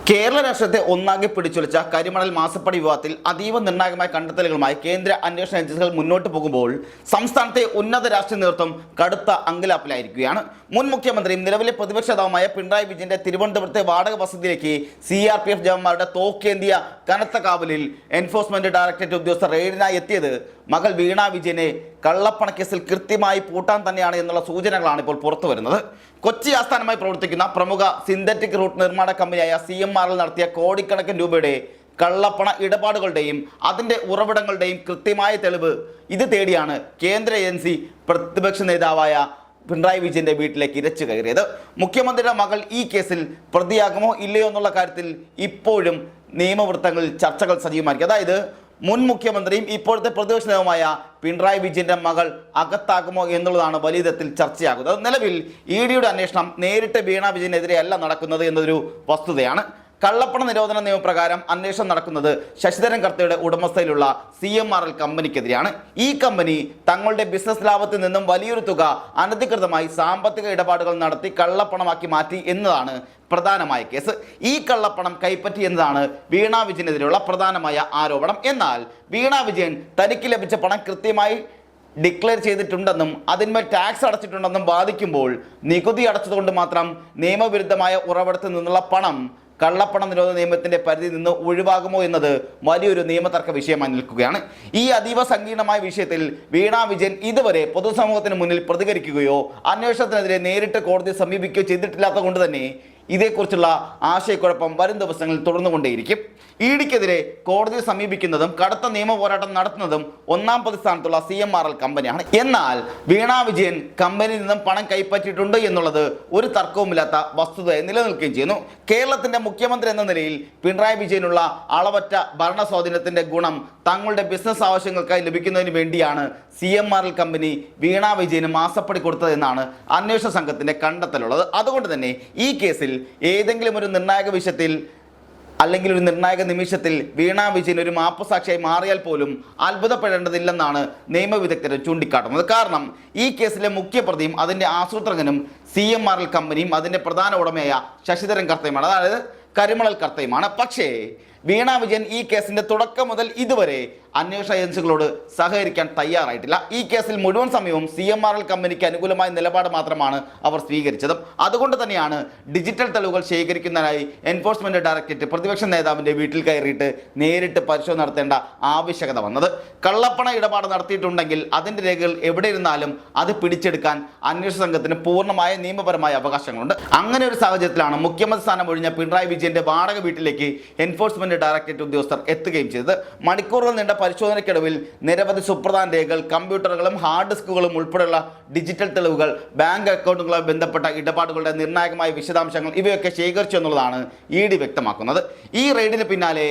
കേരള രാഷ്ട്രത്തെ ഒന്നാകെ പിടിച്ചുലച്ച കരിമണൽ മാസപ്പടി വിവാദത്തിൽ അതീവ നിർണായകമായ കണ്ടെത്തലുകളുമായി കേന്ദ്ര അന്വേഷണ ഏജൻസികൾ മുന്നോട്ട് പോകുമ്പോൾ സംസ്ഥാനത്തെ ഉന്നത രാഷ്ട്രീയ നേതൃത്വം കടുത്ത അങ്കലാപ്പിലായിരിക്കുകയാണ്. മുൻ മുഖ്യമന്ത്രിയും നിലവിലെ പ്രതിപക്ഷ നേതാവുമായ പിണറായി വിജയന്റെ തിരുവനന്തപുരത്തെ വാടക വസതിയിലേക്ക് CRPF ജവാന്മാരുടെ തോക്കേന്തിയ കനത്ത കാവലിൽ എൻഫോഴ്സ്മെന്റ് ഡയറക്ടറേറ്റ് ഉദ്യോഗസ്ഥർ റെയ്ഡിനായി എത്തിയത് മകൾ വീണ വിജയനെ കള്ളപ്പണക്കേസിൽ കൃത്യമായി പൂട്ടാൻ തന്നെയാണ് എന്നുള്ള സൂചനകളാണ് ഇപ്പോൾ പുറത്തു വരുന്നത്. കൊച്ചി ആസ്ഥാനമായി പ്രവർത്തിക്കുന്ന പ്രമുഖ സിന്തറ്റിക് റൂട്ട് നിർമ്മാണ കമ്പനിയായ CMRL നടത്തിയ കോടിക്കണക്കിന് രൂപയുടെ കള്ളപ്പണ ഇടപാടുകളുടെയും അതിൻ്റെ ഉറവിടങ്ങളുടെയും കൃത്യമായ തെളിവ് ഇത് തേടിയാണ് കേന്ദ്ര ഏജൻസി പ്രതിപക്ഷ നേതാവായ പിണറായി വിജയന്റെ വീട്ടിലേക്ക് ഇരച്ചു കയറിയത്. മുഖ്യമന്ത്രിയുടെ മകൾ ഈ കേസിൽ പ്രതിയാകുമോ ഇല്ലയോ എന്നുള്ള കാര്യത്തിൽ ഇപ്പോഴും നിയമവൃത്തങ്ങളിൽ ചർച്ചകൾ സജീവമായിരിക്കും. അതായത് മുൻ മുഖ്യമന്ത്രിയും ഇപ്പോഴത്തെ പ്രതിപക്ഷ നേതാവുമായ പിണറായി വിജയന്റെ മകൾ അകത്താകുമോ എന്നുള്ളതാണ് വലിയ തരത്തിൽ ചർച്ചയാകുന്നത്. നിലവിൽ EDയുടെ അന്വേഷണം നേരിട്ട് വീണ വിജയനെതിരെയല്ല നടക്കുന്നത് എന്നതൊരു വസ്തുതയാണ്. കള്ളപ്പണ നിരോധന നിയമപ്രകാരം അന്വേഷണം നടക്കുന്നത് ശശിധരൻ കർത്തയുടെ ഉടമസ്ഥയിലുള്ള CMRL കമ്പനിക്കെതിരെയാണ്. ഈ കമ്പനി തങ്ങളുടെ ബിസിനസ് ലാഭത്തിൽ നിന്നും വലിയൊരു തുക അനധികൃതമായി സാമ്പത്തിക ഇടപാടുകൾ നടത്തി കള്ളപ്പണമാക്കി മാറ്റി എന്നതാണ് പ്രധാനമായ കേസ്. ഈ കള്ളപ്പണം കൈപ്പറ്റി എന്നതാണ് വീണ വിജയനെതിരെയുള്ള പ്രധാനമായ ആരോപണം. എന്നാൽ വീണ വിജയൻ തനിക്ക് ലഭിച്ച പണം കൃത്യമായി ഡിക്ലെയർ ചെയ്തിട്ടുണ്ടെന്നും അതിന്മേൽ ടാക്സ് അടച്ചിട്ടുണ്ടെന്നും വാദിക്കുമ്പോൾ നികുതി അടച്ചതുകൊണ്ട് മാത്രം നിയമവിരുദ്ധമായ ഉറവിടത്തിൽ നിന്നുള്ള പണം കള്ളപ്പണ നിരോധന നിയമത്തിന്റെ പരിധിയിൽ നിന്ന് ഒഴിവാകുമോ എന്നത് വലിയൊരു നിയമതർക്ക വിഷയമായി നിൽക്കുകയാണ്. ഈ അതീവ സങ്കീർണമായ വിഷയത്തിൽ വീണ വിജയൻ ഇതുവരെ പൊതുസമൂഹത്തിന് മുന്നിൽ പ്രതികരിക്കുകയോ അന്വേഷണത്തിനെതിരെ നേരിട്ട് കോടതിയെ സമീപിക്കുകയോ ചെയ്തിട്ടില്ലാത്തത് കൊണ്ട് തന്നെ ഇതേക്കുറിച്ചുള്ള ആശയക്കുഴപ്പം വരും ദിവസങ്ങളിൽ തുടർന്നുകൊണ്ടേയിരിക്കും. EDക്കെതിരെ കോടതിയെ സമീപിക്കുന്നതും കടുത്ത നിയമ പോരാട്ടം നടത്തുന്നതും ഒന്നാം പ്രതിസ്ഥാനത്തുള്ള CMRL കമ്പനിയാണ്. എന്നാൽ വീണ വിജയൻ കമ്പനിയിൽ നിന്നും പണം കൈപ്പറ്റിയിട്ടുണ്ട് എന്നുള്ളത് ഒരു തർക്കവുമില്ലാത്ത വസ്തുതയെ നിലനിൽക്കുകയും ചെയ്യുന്നു. കേരളത്തിന്റെ മുഖ്യമന്ത്രി എന്ന നിലയിൽ പിണറായി വിജയനുള്ള അളവറ്റ ഭരണ സ്വാധീനത്തിന്റെ ഗുണം തങ്ങളുടെ ബിസിനസ് ആവശ്യങ്ങൾക്കായി ലഭിക്കുന്നതിന് വേണ്ടിയാണ് CMRL കമ്പനി വീണ വിജയന് മാസപ്പടി കൊടുത്തതെന്നാണ് അന്വേഷണ സംഘത്തിന്റെ കണ്ടെത്തലുള്ളത്. അതുകൊണ്ട് തന്നെ ഈ കേസിൽ ഏതെങ്കിലും ഒരു നിർണായക വിഷയത്തിൽ അല്ലെങ്കിൽ ഒരു നിർണായക നിമിഷത്തിൽ വീണ വിജയൻ ഒരു മാപ്പുസാക്ഷിയായി മാറിയാൽ പോലും അത്ഭുതപ്പെടേണ്ടതില്ലെന്നാണ് നിയമവിദഗ്ധർ ചൂണ്ടിക്കാട്ടുന്നത്. കാരണം ഈ കേസിലെ മുഖ്യപ്രതിയും അതിൻ്റെ ആസൂത്രകനും CMRL കമ്പനിയും അതിൻ്റെ പ്രധാന ഉടമയായ ശശിധരൻ കർത്തയുമാണ്, അതായത് കരിമണൽ കർത്തയുമാണ്. പക്ഷേ വീണ വിജയൻ ഈ കേസിന്റെ തുടക്കം മുതൽ ഇതുവരെ അന്വേഷണ ഏജൻസികളോട് സഹകരിക്കാൻ തയ്യാറായിട്ടില്ല. ഈ കേസിൽ മുഴുവൻ സമയവും CMRL കമ്പനിക്ക് അനുകൂലമായ നിലപാട് മാത്രമാണ് അവർ സ്വീകരിച്ചതും. അതുകൊണ്ട് തന്നെയാണ് ഡിജിറ്റൽ തെളിവുകൾ ശേഖരിക്കുന്നതിനായി എൻഫോഴ്സ്മെന്റ് ഡയറക്ടറേറ്റ് പ്രതിപക്ഷ നേതാവിന്റെ വീട്ടിൽ കയറിയിട്ട് നേരിട്ട് പരിശോധന നടത്തേണ്ട ആവശ്യകത വന്നത്. കള്ളപ്പണ ഇടപാട് നടത്തിയിട്ടുണ്ടെങ്കിൽ അതിന്റെ രേഖകൾ എവിടെ ഇരുന്നാലും അത് പിടിച്ചെടുക്കാൻ അന്വേഷണ സംഘത്തിന് പൂർണ്ണമായ നിയമപരമായ അവകാശങ്ങളുണ്ട്. അങ്ങനെ ഒരു സാഹചര്യത്തിലാണ് മുഖ്യമന്ത്രി സ്ഥാനം ഒഴിഞ്ഞ പിണറായി വിജയന്റെ വാടക വീട്ടിലേക്ക് എൻഫോഴ്സ്മെന്റ് ഡയറക്ടറേറ്റ് ഉദ്യോഗസ്ഥർ എത്തുകയും ചെയ്തത്. മണിക്കൂറുകൾ നീണ്ട പരിശോധനയ്ക്കൊടുവിൽ നിരവധി സുപ്രധാന രേഖകൾ, കമ്പ്യൂട്ടറുകളും ഹാർഡ് ഡിസ്കുകളും ഉൾപ്പെടെയുള്ള ഡിജിറ്റൽ തെളിവുകൾ, ബാങ്ക് അക്കൗണ്ടുകളുമായി ബന്ധപ്പെട്ട ഇടപാടുകളുടെ നിർണായകമായ വിശദാംശങ്ങൾ ഇവയൊക്കെ ശേഖരിച്ചു എന്നുള്ളതാണ് ED വ്യക്തമാക്കുന്നത്. ഈ റെയ്ഡിന് പിന്നാലെ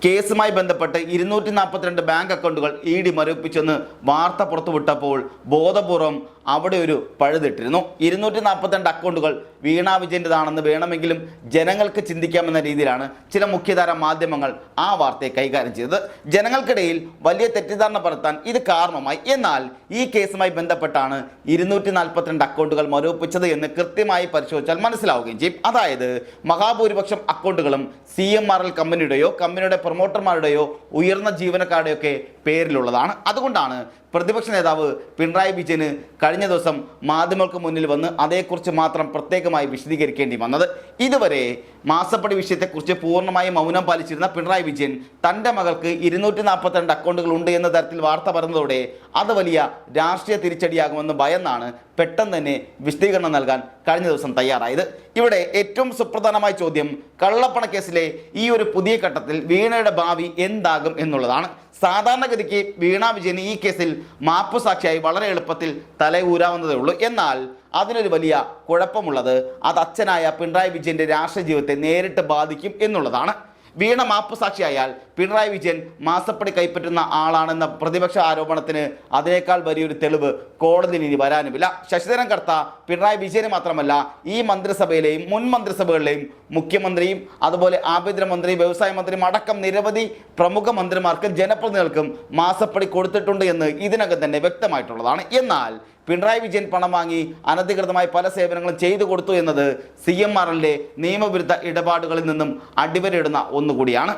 കേസുമായി ബന്ധപ്പെട്ട് 242 ബാങ്ക് അക്കൗണ്ടുകൾ ED മരവിപ്പിച്ചെന്ന് വാർത്ത പുറത്തുവിട്ടപ്പോൾ ബോധപൂർവം അവിടെ ഒരു പഴുതിട്ടിരുന്നു. 242 അക്കൗണ്ടുകൾ വീണ വിജയൻ്റെതാണെന്ന് വേണമെങ്കിലും ജനങ്ങൾക്ക് ചിന്തിക്കാമെന്ന രീതിയിലാണ് ചില മുഖ്യധാര മാധ്യമങ്ങൾ ആ വാർത്തയെ കൈകാര്യം ചെയ്തത്. ജനങ്ങൾക്കിടയിൽ വലിയ തെറ്റിദ്ധാരണ പരത്താൻ ഇത് കാരണമായി. എന്നാൽ ഈ കേസുമായി ബന്ധപ്പെട്ടാണ് 242 അക്കൗണ്ടുകൾ മരവിപ്പിച്ചത് എന്ന് കൃത്യമായി പരിശോധിച്ചാൽ മനസ്സിലാവുകയും ചെയ്യും. അതായത് മഹാഭൂരിപക്ഷം അക്കൗണ്ടുകളും CMRL കമ്പനിയുടെയോ കമ്പനിയുടെ പ്രൊമോട്ടർമാരുടെയോ ഉയർന്ന ജീവനക്കാരുടെയൊക്കെ പേരിലുള്ളതാണ്. അതുകൊണ്ടാണ് പ്രതിപക്ഷ നേതാവ് പിണറായി വിജയന് കഴിഞ്ഞ ദിവസം മാധ്യമങ്ങൾക്ക് മുന്നിൽ വന്ന് അതേക്കുറിച്ച് മാത്രം പ്രത്യേകമായി വിശദീകരിക്കേണ്ടി വന്നത്. ഇതുവരെ മാസപ്പടി വിഷയത്തെക്കുറിച്ച് പൂർണ്ണമായും മൗനം പാലിച്ചിരുന്ന പിണറായി വിജയൻ തൻ്റെ മകൾക്ക് 242 അക്കൗണ്ടുകൾ ഉണ്ട് എന്ന തരത്തിൽ വാർത്ത പറഞ്ഞതോടെ അത് വലിയ രാഷ്ട്രീയ തിരിച്ചടിയാകുമെന്ന് ഭയന്നാണ് പെട്ടെന്ന് തന്നെ വിശദീകരണം നൽകാൻ കഴിഞ്ഞ ദിവസം തയ്യാറായത്. ഇവിടെ ഏറ്റവും സുപ്രധാനമായ ചോദ്യം കള്ളപ്പണ കേസിലെ ഈ ഒരു പുതിയ ഘട്ടത്തിൽ വീണയുടെ ഭാവി എന്താകും എന്നുള്ളതാണ്. സാധാരണഗതിക്ക് വീണ വിജയന് ഈ കേസിൽ മാപ്പുസാക്ഷിയായി വളരെ എളുപ്പത്തിൽ തലയൂരാവുന്നതേ ഉള്ളൂ. എന്നാൽ അതിനൊരു വലിയ കുഴപ്പമുള്ളത് അത് അച്ഛനായ പിണറായി വിജയന്റെ രാഷ്ട്രീയ ജീവിതത്തെ നേരിട്ട് ബാധിക്കും എന്നുള്ളതാണ്. വീണ മാപ്പുസാക്ഷിയായാൽ പിണറായി വിജയൻ മാസപ്പടി കൈപ്പറ്റുന്ന ആളാണെന്ന പ്രതിപക്ഷ ആരോപണത്തിന് അതിനേക്കാൾ വലിയൊരു തെളിവ് കോടതിയിൽ ഇനി വരാനുമില്ല. ശശിധരൻ കർത്ത പിണറായി വിജയന് മാത്രമല്ല ഈ മന്ത്രിസഭയിലെയും മുൻ മന്ത്രിസഭകളിലെയും മുഖ്യമന്ത്രിയും അതുപോലെ ആഭ്യന്തരമന്ത്രി, വ്യവസായ മന്ത്രിയും അടക്കം നിരവധി പ്രമുഖ മന്ത്രിമാർക്കും ജനപ്രതിനിധികൾക്കും മാസപ്പടി കൊടുത്തിട്ടുണ്ട് എന്ന് ഇതിനകം തന്നെ വ്യക്തമായിട്ടുള്ളതാണ്. എന്നാൽ പിണറായി വിജയൻ പണം വാങ്ങി അനധികൃതമായി പല സേവനങ്ങളും ചെയ്തു കൊടുത്തു എന്നത് CMRLന്റെ നിയമവിരുദ്ധ ഇടപാടുകളിൽ നിന്നും അടിവരയിടുന്ന ഒന്നുകൂടിയാണ്.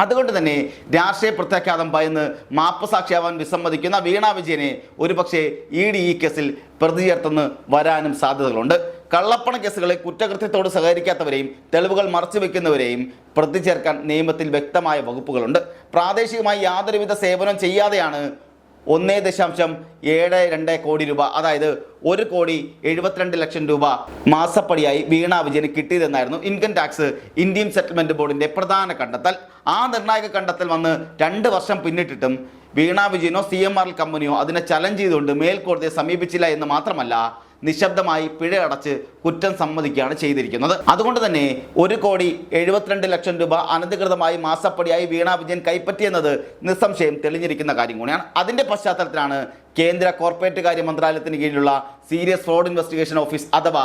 അതുകൊണ്ട് തന്നെ രാഷ്ട്രീയ പ്രത്യാഘാതം ഭയന്ന് മാപ്പ് സാക്ഷിയാവാൻ വിസമ്മതിക്കുന്ന വീണ വിജയനെ ഒരുപക്ഷെ ED ഈ കേസിൽ പ്രതി ചേർത്തെന്ന് വരാനും സാധ്യതകളുണ്ട്. കള്ളപ്പണ കേസുകളിൽ കുറ്റകൃത്യത്തോട് സഹകരിക്കാത്തവരെയും തെളിവുകൾ മറച്ചുവെക്കുന്നവരെയും പ്രതി ചേർക്കാൻ നിയമത്തിൽ വ്യക്തമായ വകുപ്പുകളുണ്ട്. പ്രാദേശികമായി യാതൊരുവിധ സേവനം ചെയ്യാതെയാണ് 1.72 കോടി രൂപ, അതായത് 1,72,00,000 രൂപ മാസപ്പടിയായി വീണ വിജയന് കിട്ടിയതെന്നായിരുന്നു ഇൻകം ടാക്സ് ഇന്ത്യൻ സെറ്റിൽമെന്റ് ബോർഡിന്റെ പ്രധാന കണ്ടെത്തൽ. ആ നിർണായക കണ്ടെത്തൽ വന്ന് 2 വർഷം പിന്നിട്ടിട്ടും വീണ വിജയനോ CMRL കമ്പനിയോ അതിനെ ചലഞ്ച് ചെയ്തുകൊണ്ട് മേൽക്കോടതിയെ സമീപിച്ചില്ല എന്ന് മാത്രമല്ല, നിശബ്ദമായി പിഴ അടച്ച് കുറ്റം സമ്മതിക്കുകയാണ് ചെയ്തിരിക്കുന്നത്. അതുകൊണ്ട് തന്നെ 1,72,00,000 രൂപ അനധികൃതമായി മാസപ്പടിയായി വീണ വിജയൻ കൈപ്പറ്റിയെന്നത് നിസ്സംശയം തെളിഞ്ഞിരിക്കുന്ന കാര്യം കൂടിയാണ്. അതിന്റെ പശ്ചാത്തലത്തിലാണ് കേന്ദ്ര കോർപ്പറേറ്റ് കാര്യ മന്ത്രാലയത്തിന് കീഴിലുള്ള സീരിയസ് ഫ്രോഡ് ഇൻവെസ്റ്റിഗേഷൻ ഓഫീസ് അഥവാ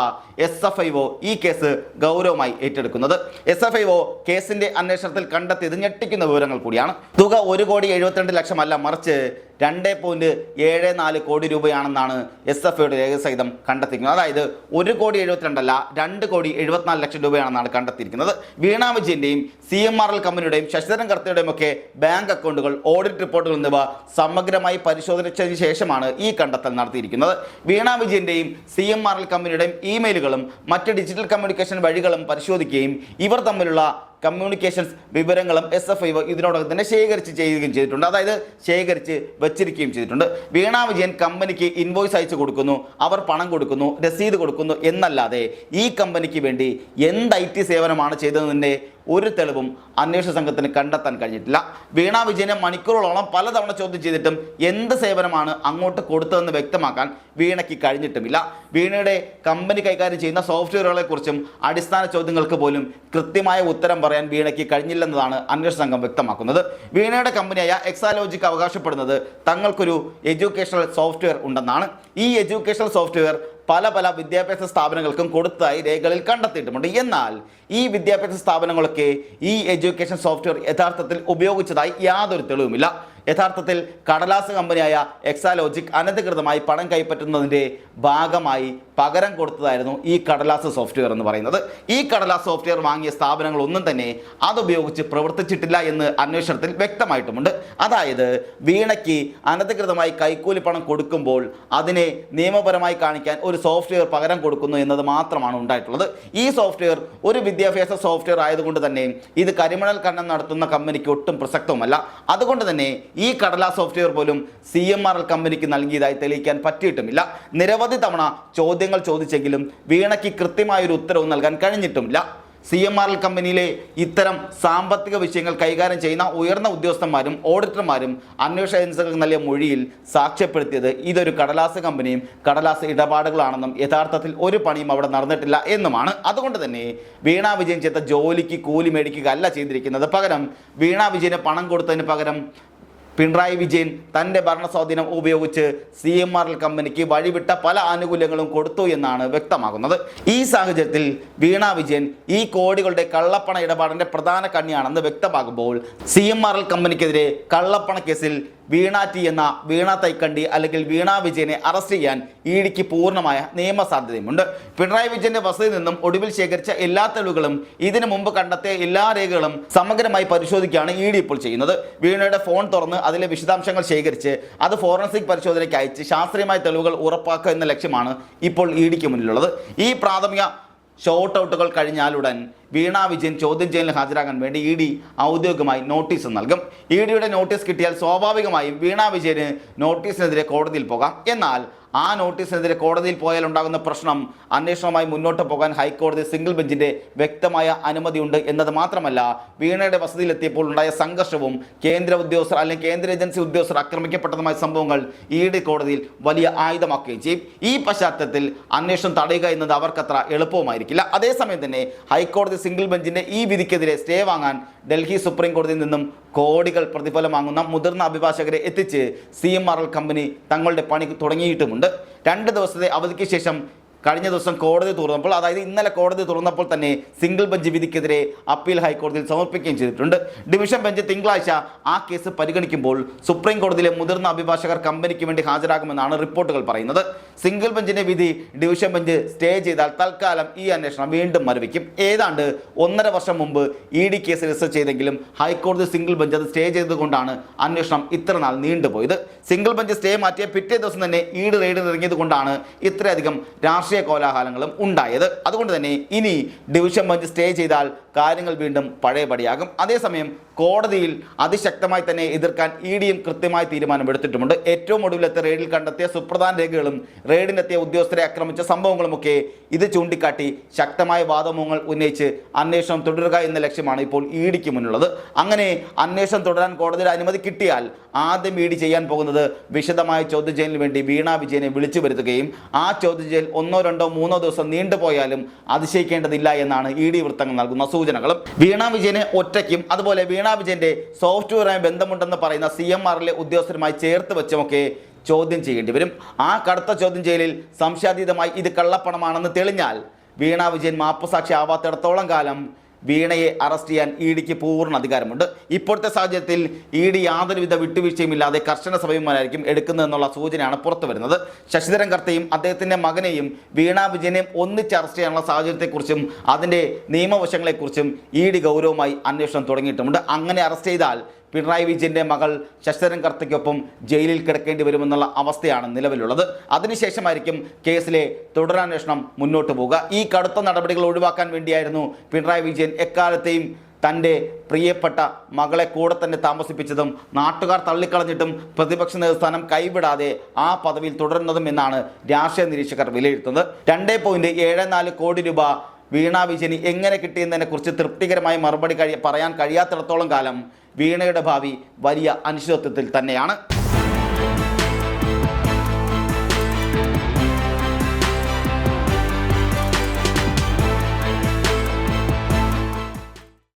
SFIO ഈ കേസ് ഗൗരവമായി ഏറ്റെടുക്കുന്നത്. SFIO കേസിന്റെ അന്വേഷണത്തിൽ കണ്ടെത്തിയത് ഞെട്ടിക്കുന്ന വിവരങ്ങൾ കൂടിയാണ്. തുക 1,72,00,000 അല്ല, മറിച്ച് 2.74 കോടി രൂപയാണെന്നാണ് SFIOയുടെ രേഖസഹിതം കണ്ടെത്തിയിരിക്കുന്നത്. അതായത് 1,72,00,000 അല്ല, 2,74,00,000 രൂപയാണെന്നാണ് കണ്ടെത്തിയിരിക്കുന്നത്. വീണ വിജയന്റെയും CMRL കമ്പനിയുടെയും ശശിധരൻ കർത്തയുടെയും ഒക്കെ ബാങ്ക് അക്കൗണ്ടുകൾ, ഓഡിറ്റ് റിപ്പോർട്ടുകൾ എന്നിവ സമഗ്രമായി പരിശോധിച്ചതിന് ശേഷമാണ് ഈ കണ്ടെത്തൽ നടത്തിയിരിക്കുന്നത്. വീണ വിജയന്റെയും CMRL കമ്പനിയുടെയും ഇമെയിലുകളും മറ്റ് ഡിജിറ്റൽ കമ്മ്യൂണിക്കേഷൻ വഴികളും പരിശോധിക്കുകയും ഇവർ തമ്മിലുള്ള കമ്മ്യൂണിക്കേഷൻസ് വിവരങ്ങളും SFIO ഇതിനോടകം തന്നെ ശേഖരിച്ച് ചെയ്യുകയും ചെയ്തിട്ടുണ്ട്. അതായത് ശേഖരിച്ച് വച്ചിരിക്കുകയും ചെയ്തിട്ടുണ്ട്. വീണ വിജയൻ കമ്പനിക്ക് ഇൻവോയ്സ് അയച്ചു കൊടുക്കുന്നു, അവർ പണം കൊടുക്കുന്നു, രസീത് കൊടുക്കുന്നു എന്നല്ലാതെ ഈ കമ്പനിക്ക് വേണ്ടി എന്ത് IT സേവനമാണ് ചെയ്തതിൻ്റെ ഒരു തെളിവും അന്വേഷണ സംഘത്തിന് കണ്ടെത്താൻ കഴിഞ്ഞിട്ടില്ല. വീണ വിജയനെ മണിക്കൂറുകളോളം പലതവണ ചോദ്യം ചെയ്തിട്ടും എന്ത് സേവനമാണ് അങ്ങോട്ട് കൊടുത്തതെന്ന് വ്യക്തമാക്കാൻ വീണയ്ക്ക് കഴിഞ്ഞിട്ടുമില്ല. വീണയുടെ കമ്പനി കൈകാര്യം ചെയ്യുന്ന സോഫ്റ്റ്വെയറുകളെ കുറിച്ചും അടിസ്ഥാന ചോദ്യങ്ങൾക്ക് പോലും കൃത്യമായ ഉത്തരം പറയാൻ വീണയ്ക്ക് കഴിഞ്ഞില്ലെന്നതാണ് അന്വേഷണ സംഘം വ്യക്തമാക്കുന്നത്. വീണയുടെ കമ്പനിയായ എക്സാലോജിക് അവകാശപ്പെടുന്നത് തങ്ങൾക്കൊരു എഡ്യൂക്കേഷണൽ സോഫ്റ്റ്വെയർ ഉണ്ടെന്നാണ്. ഈ എഡ്യൂക്കേഷണൽ സോഫ്റ്റ്വെയർ പല വിദ്യാഭ്യാസ സ്ഥാപനങ്ങൾക്കും കൊടുത്തതായി രേഖകളിൽ കണ്ടെത്തിയിട്ടുമുണ്ട്. എന്നാൽ ഈ വിദ്യാഭ്യാസ സ്ഥാപനങ്ങളൊക്കെ ഈ എഡ്യൂക്കേഷൻ സോഫ്റ്റ്വെയർ യഥാർത്ഥത്തിൽ ഉപയോഗിച്ചതായി യാതൊരു തെളിവുമില്ല. യഥാർത്ഥത്തിൽ കടലാസ് കമ്പനിയായ എക്സാലോജിക് അനധികൃതമായി പണം കൈപ്പറ്റുന്നതിൻ്റെ ഭാഗമായി പകരം കൊടുത്തതായിരുന്നു ഈ കടലാസ് സോഫ്റ്റ്വെയർ എന്ന് പറയുന്നത്. ഈ കടലാസ് സോഫ്റ്റ്വെയർ വാങ്ങിയ സ്ഥാപനങ്ങളൊന്നും തന്നെ അതുപയോഗിച്ച് പ്രവർത്തിച്ചിട്ടില്ല എന്ന് അന്വേഷണത്തിൽ വ്യക്തമായിട്ടുമുണ്ട്. അതായത് വീണയ്ക്ക് അനധികൃതമായി കൈക്കൂലി പണം കൊടുക്കുമ്പോൾ അതിനെ നിയമപരമായി കാണിക്കാൻ ഒരു സോഫ്റ്റ്വെയർ പകരം കൊടുക്കുന്നു എന്നത് മാത്രമാണ് ഉണ്ടായിട്ടുള്ളത്. ഈ സോഫ്റ്റ്വെയർ ഒരു വിദ്യാഭ്യാസ സോഫ്റ്റ്വെയർ ആയതുകൊണ്ട് തന്നെ ഇത് കരിമണൽ ഖനനം നടത്തുന്ന കമ്പനിക്ക് ഒട്ടും പ്രസക്തവുമല്ല. അതുകൊണ്ട് തന്നെ ഈ കടലാസ് സോഫ്റ്റ്വെയർ പോലും CMRL കമ്പനിക്ക് നൽകിയതായി തെളിയിക്കാൻ പറ്റിയിട്ടുമില്ല. നിരവധി തവണ ചോദ്യങ്ങൾ ചോദിച്ചെങ്കിലും വീണയ്ക്ക് കൃത്യമായൊരു ഉത്തരവ് നൽകാൻ കഴിഞ്ഞിട്ടുമില്ല. CMRL കമ്പനിയിലെ ഇത്തരം സാമ്പത്തിക വിഷയങ്ങൾ കൈകാര്യം ചെയ്യുന്ന ഉയർന്ന ഉദ്യോഗസ്ഥന്മാരും ഓഡിറ്റർമാരും അന്വേഷണ ഏജൻസികൾക്ക് നൽകിയ മൊഴിയിൽ സാക്ഷ്യപ്പെടുത്തിയത് ഇതൊരു കടലാസ് കമ്പനിയും കടലാസ് ഇടപാടുകളാണെന്നും യഥാർത്ഥത്തിൽ ഒരു പണിയും അവിടെ നടന്നിട്ടില്ല എന്നുമാണ്. അതുകൊണ്ട് തന്നെ വീണ വിജയൻ ചെയ്ത ജോലിക്ക് കൂലി മേടിക്കുക അല്ല ചെയ്തിരിക്കുന്നത്. പകരം വീണ വിജയന് പണം കൊടുത്തതിന് പകരം പിണറായി വിജയൻ തൻ്റെ ഭരണസ്വാധീനം ഉപയോഗിച്ച് CMRL കമ്പനിക്ക് വഴിവിട്ട പല ആനുകൂല്യങ്ങളും കൊടുത്തു എന്നാണ് വ്യക്തമാകുന്നത്. ഈ സാഹചര്യത്തിൽ വീണ വിജയൻ ഈ കോടികളുടെ കള്ളപ്പണ ഇടപാടിൻ്റെ പ്രധാന കണ്ണിയാണെന്ന് വ്യക്തമാകുമ്പോൾ CMRL കമ്പനിക്കെതിരെ കള്ളപ്പണ കേസിൽ വീണ ടി എന്ന വീണ തൈക്കണ്ടി അല്ലെങ്കിൽ വീണ വിജയനെ അറസ്റ്റ് ചെയ്യാൻ EDക്ക് പൂർണ്ണമായ നിയമസാധ്യതയുമുണ്ട്. പിണറായി വിജയന്റെ വസതിയിൽ നിന്നും ഒടുവിൽ ശേഖരിച്ച എല്ലാ തെളിവുകളും ഇതിനു മുമ്പ് കണ്ടെത്തിയ എല്ലാ രേഖകളും സമഗ്രമായി പരിശോധിക്കുകയാണ് ED ഇപ്പോൾ ചെയ്യുന്നത്. വീണയുടെ ഫോൺ തുറന്ന് അതിലെ വിശദാംശങ്ങൾ ശേഖരിച്ച് അത് ഫോറൻസിക് പരിശോധനയ്ക്ക് അയച്ച് ശാസ്ത്രീയമായ തെളിവുകൾ ഉറപ്പാക്കുക എന്ന ലക്ഷ്യമാണ് ഇപ്പോൾ EDക്ക് മുന്നിലുള്ളത്. ഈ പ്രാഥമിക ഷോട്ട് ഔട്ടുകൾ കഴിഞ്ഞാലുടൻ വീണ വിജയൻ ചോദ്യം ചെയ്യലിന് ഹാജരാകാൻ വേണ്ടി ED ഔദ്യോഗികമായി നോട്ടീസ് നൽകും. EDയുടെ നോട്ടീസ് കിട്ടിയാൽ സ്വാഭാവികമായും വീണ വിജയന് നോട്ടീസിനെതിരെ കോടതിയിൽ പോകാം. എന്നാൽ ആ നോട്ടീസിനെതിരെ കോടതിയിൽ പോയാൽ ഉണ്ടാകുന്ന പ്രശ്നം അന്വേഷണവുമായി മുന്നോട്ട് പോകാൻ ഹൈക്കോടതി സിംഗിൾ ബെഞ്ചിന്റെ വ്യക്തമായ അനുമതിയുണ്ട് എന്നത് മാത്രമല്ല, വീണയുടെ വസതിയിലെത്തിയപ്പോൾ ഉണ്ടായ സംഘർഷവും കേന്ദ്ര ഉദ്യോഗസ്ഥർ അല്ലെങ്കിൽ കേന്ദ്ര ഏജൻസി ഉദ്യോഗസ്ഥർ ആക്രമിക്കപ്പെട്ടതുമായ സംഭവങ്ങൾ ED കോടതിയിൽ വലിയ ആയുധമാക്കുകയും ചെയ്യും. ഈ പശ്ചാത്തലത്തിൽ അന്വേഷണം തടയുക എന്നത് അവർക്കത്ര എളുപ്പവുമായിരിക്കില്ല. അതേസമയം തന്നെ ഹൈക്കോടതി സിംഗിൾ ബെഞ്ചിന്റെ ഈ വിധിക്കെതിരെ സ്റ്റേ വാങ്ങാൻ ഡൽഹി സുപ്രീം കോടതിയിൽ നിന്നും കോടികൾ പ്രതിഫലം വാങ്ങുന്ന മുതിർന്ന അഭിഭാഷകരെ എത്തിച്ച് CMRL കമ്പനി തങ്ങളുടെ പണി തുടങ്ങിയിട്ടുമുണ്ട്. 2 ദിവസത്തെ അവധിക്ക് ശേഷം കഴിഞ്ഞ ദിവസം കോടതി തുറന്നപ്പോൾ, അതായത് ഇന്നലെ കോടതി തുറന്നപ്പോൾ തന്നെ സിംഗിൾ ബെഞ്ച് വിധിക്കെതിരെ അപ്പീൽ ഹൈക്കോടതിയിൽ സമർപ്പിക്കുകയും ചെയ്തിട്ടുണ്ട്. ഡിവിഷൻ ബെഞ്ച് തിങ്കളാഴ്ച ആ കേസ് പരിഗണിക്കുമ്പോൾ സുപ്രീം കോടതിയിലെ മുതിർന്ന അഭിഭാഷകർ കമ്പനിക്ക് വേണ്ടി ഹാജരാകുമെന്നാണ് റിപ്പോർട്ടുകൾ പറയുന്നത്. സിംഗിൾ ബെഞ്ചിന്റെ വിധി ഡിവിഷൻ ബെഞ്ച് സ്റ്റേ ചെയ്താൽ തൽക്കാലം ഈ അന്വേഷണം വീണ്ടും മരവിക്കും. ഏതാണ്ട് 1.5 വർഷം മുമ്പ് ED കേസ് രജിസ്റ്റർ ചെയ്തെങ്കിലും ഹൈക്കോടതി സിംഗിൾ ബെഞ്ച് അത് സ്റ്റേ ചെയ്തതുകൊണ്ടാണ് അന്വേഷണം ഇത്ര നാൾ നീണ്ടുപോയത്. സിംഗിൾ ബെഞ്ച് സ്റ്റേ മാറ്റിയ പിറ്റേ ദിവസം തന്നെ ED റെയ്ഡിൽ ഇറങ്ങിയത് കൊണ്ടാണ് ഇത്രയധികം രാഷ്ട്രീയ കോലാഹലങ്ങളും ഉണ്ടായത്. അതുകൊണ്ട് തന്നെ ഇനി ഡിവിഷൻ ബെഞ്ച് സ്റ്റേ ചെയ്താൽ കാര്യങ്ങൾ വീണ്ടും പഴയപടിയാകും. അതേസമയം കോടതിയിൽ അതിശക്തമായി തന്നെ എതിർക്കാൻ EDയും കൃത്യമായ തീരുമാനമെടുത്തിട്ടുമുണ്ട്. ഏറ്റവും ഒടുവിലത്തെ റെയ്ഡിൽ കണ്ടെത്തിയ സുപ്രധാന രേഖകളും റെയ്ഡിനെത്തിയ ഉദ്യോഗസ്ഥരെ ആക്രമിച്ച സംഭവങ്ങളുമൊക്കെ ഇത് ചൂണ്ടിക്കാട്ടി ശക്തമായ വാദമുഖങ്ങൾ ഉന്നയിച്ച് അന്വേഷണം തുടരുക എന്ന ലക്ഷ്യമാണ് ഇപ്പോൾ EDക്ക് മുന്നുള്ളത്. അങ്ങനെ അന്വേഷണം തുടരാൻ കോടതിയുടെ അനുമതി കിട്ടിയാൽ ആദ്യം ED ചെയ്യാൻ പോകുന്നത് വിശദമായ ചോദ്യം ചെയ്യലിന് വേണ്ടി വീണ വിജയനെ വിളിച്ചു വരുത്തുകയും ആ ചോദ്യം ചെയ്യൽ 1, 2, 3 ദിവസം നീണ്ടുപോയാലും അതിശയിക്കേണ്ടതില്ല എന്നാണ് ED വൃത്തങ്ങൾ നൽകുന്ന സൂചനകളും. വീണ വിജയനെ ഒറ്റയ്ക്കും അതുപോലെ വീണ വിജയന്റെ സോഫ്റ്റ്വെയറുമായി ബന്ധമുണ്ടെന്ന് പറയുന്ന CMRലെ ഉദ്യോഗസ്ഥരുമായി ചേർത്ത് വെച്ചുമൊക്കെ ചോദ്യം ചെയ്യേണ്ടി വരും. ആ കടുത്ത ചോദ്യം ചെയ്യലിൽ സംശയാതീതമായി ഇത് കള്ളപ്പണമാണെന്ന് തെളിഞ്ഞാൽ വീണ വിജയൻ മാപ്പുസാക്ഷി ആവാത്തിടത്തോളം കാലം വീണയെ അറസ്റ്റ് ചെയ്യാൻ EDക്ക് പൂർണ്ണ അധികാരമുണ്ട്. ഇപ്പോഴത്തെ സാഹചര്യത്തിൽ ED യാതൊരുവിധ വിട്ടുവീഴ്ചയുമില്ലാതെ കർശന സമയമായിരിക്കും എടുക്കുന്നതെന്നുള്ള സൂചനയാണ് പുറത്തു വരുന്നത്. ശശിധരൻ കർത്തയും അദ്ദേഹത്തിൻ്റെ മകനെയും വീണ വിജയനെയും ഒന്നിച്ച് അറസ്റ്റ് ചെയ്യാനുള്ള സാഹചര്യത്തെക്കുറിച്ചും അതിൻ്റെ നിയമവശങ്ങളെക്കുറിച്ചും ED ഗൗരവമായി അന്വേഷണം തുടങ്ങിയിട്ടുമുണ്ട്. അങ്ങനെ അറസ്റ്റ് ചെയ്താൽ പിണറായി വിജയൻ്റെ മകൾ ശശിധരൻ കർത്തയ്ക്കൊപ്പം ജയിലിൽ കിടക്കേണ്ടി വരുമെന്നുള്ള അവസ്ഥയാണ് നിലവിലുള്ളത്. അതിനുശേഷമായിരിക്കും കേസിലെ തുടരന്വേഷണം മുന്നോട്ട് പോവുക. ഈ കടുത്ത നടപടികൾ ഒഴിവാക്കാൻ വേണ്ടിയായിരുന്നു പിണറായി വിജയൻ എക്കാലത്തെയും തൻ്റെ പ്രിയപ്പെട്ട മകളെ കൂടെ തന്നെ താമസിപ്പിച്ചതും നാട്ടുകാർ തള്ളിക്കളഞ്ഞിട്ടും പ്രതിപക്ഷ നേതൃസ്ഥാനം കൈവിടാതെ ആ പദവിയിൽ തുടരുന്നതും എന്നാണ് രാഷ്ട്രീയ നിരീക്ഷകർ വിലയിരുത്തുന്നത്. 2.74 കോടി രൂപ വീണ വിജയന് എങ്ങനെ കിട്ടിയെന്നതിനെക്കുറിച്ച് തൃപ്തികരമായ മറുപടി പറയാൻ കഴിയാത്തിടത്തോളം കാലം വീണയുടെ ഭാവി വലിയ അനിശ്ചിതത്വത്തിൽ തന്നെയാണ്.